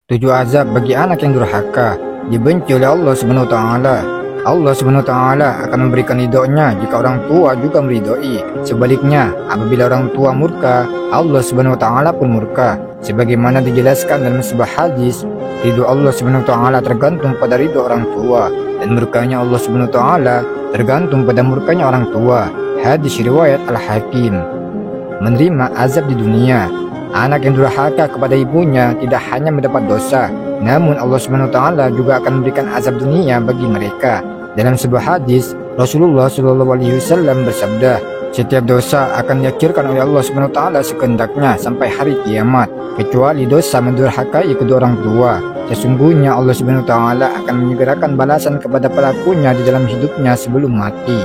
Tujuh azab bagi anak yang durhaka, dibenci oleh Allah Subhanahu wa taala. Allah Subhanahu wa taala akan memberikan ridhonya jika orang tua juga meridhoi. Sebaliknya, apabila orang tua murka, Allah Subhanahu wa taala pun murka. Sebagaimana dijelaskan dalam sebuah hadis, ridho Allah Subhanahu wa taala tergantung pada ridho orang tua, dan murkanya Allah Subhanahu wa taala tergantung pada murkanya orang tua. Hadis riwayat Al-Hakim. Menerima azab di dunia. Anak yang durhaka kepada ibunya tidak hanya mendapat dosa, namun Allah Subhanahu wa taala juga akan memberikan azab dunia bagi mereka. Dalam sebuah hadis, Rasulullah Shallallahu alaihi wasallam bersabda, setiap dosa akan diakhirkan oleh Allah Subhanahu wa taala sekehendaknya sampai hari kiamat, kecuali dosa mendurhakai kedua orang tua. Sesungguhnya Allah Subhanahu wa taala akan menyegerakan balasan kepada pelakunya di dalam hidupnya sebelum mati.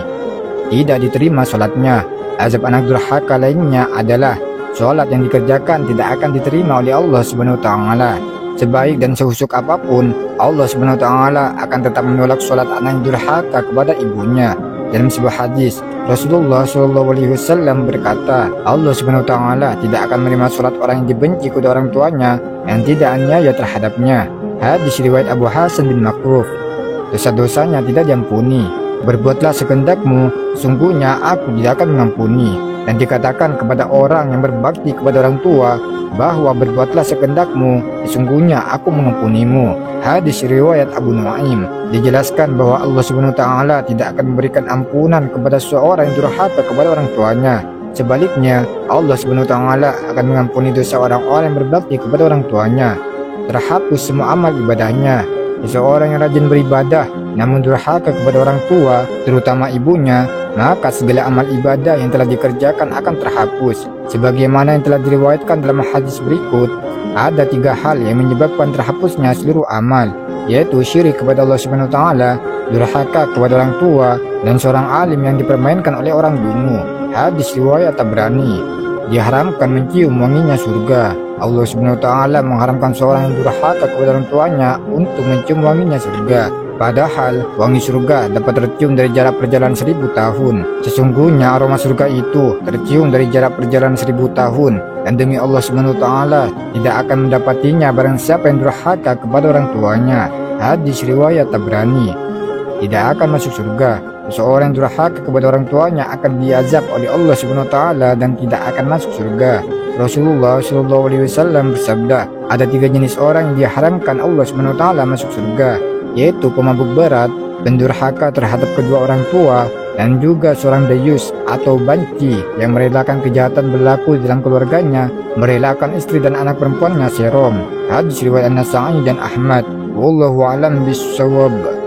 Tidak diterima salatnya. Azab anak durhaka lainnya adalah sholat yang dikerjakan tidak akan diterima oleh Allah Subhanahu wa taala. Sebaik dan sehusuk apapun, Allah Subhanahu wa taala akan tetap menolak sholat anak yang durhaka kepada ibunya. Dalam sebuah hadis, Rasulullah Shallallahu alaihi wasallam berkata, Allah Subhanahu wa taala tidak akan menerima sholat orang yang dibenci kedua orang tuanya yang tidak aniaya terhadapnya. Hadis riwayat Abu Hasan bin Makruf. Dosa-dosanya tidak diampuni. Berbuatlah sekehendakmu, sungguhnya aku tidak akan mengampuni. Dan dikatakan kepada orang yang berbakti kepada orang tua bahwa berbuatlah sekehendakmu, sesungguhnya aku mengampunimu. Hadis riwayat Abu Nuaim. Dijelaskan bahwa Allah Subhanahu wa taala tidak akan memberikan ampunan kepada seorang yang durhaka kepada orang tuanya. Sebaliknya, Allah Subhanahu wa taala akan mengampuni dosa orang-orang yang berbakti kepada orang tuanya. Terhapus semua amal ibadahnya. Seseorang yang rajin beribadah namun durhaka kepada orang tua, terutama ibunya, maka segala amal ibadah yang telah dikerjakan akan terhapus. Sebagaimana yang telah diriwayatkan dalam hadis berikut, ada tiga hal yang menyebabkan terhapusnya seluruh amal, yaitu syirik kepada Allah Subhanahu wa taala, durhaka kepada orang tua, dan seorang alim yang dipermainkan oleh orang dungu. Hadis riwayat Tabrani. Diharamkan mencium wanginya surga. Allah Subhanahu wa taala mengharamkan seorang yang durhaka kepada orang tuanya untuk mencium wanginya surga. Padahal wangi surga dapat tercium dari jarak perjalanan 1000 tahun. Sesungguhnya aroma surga itu tercium dari jarak perjalanan 1000 tahun. Dan demi Allah Subhanahu wa taala tidak akan mendapatinya barang siapa yang durhaka kepada orang tuanya. Hadis riwayat Tabrani. Tidak akan masuk surga. Seseorang yang durhaka kepada orang tuanya akan diazab oleh Allah Subhanahu wa taala dan tidak akan masuk surga. Rasulullah Shallallahu alaihi wasallam bersabda, ada tiga jenis orang yang diharamkan Allah Subhanahu wa taala masuk surga, yaitu pemabuk berat, pendurhaka terhadap kedua orang tua, dan juga seorang dayus atau banci yang merelakan kejahatan berlaku dalam keluarganya, merelakan istri dan anak perempuannya serom. Hadis riwayat An-Nasa'i dan Ahmad. Wallahu a'lam bishawab.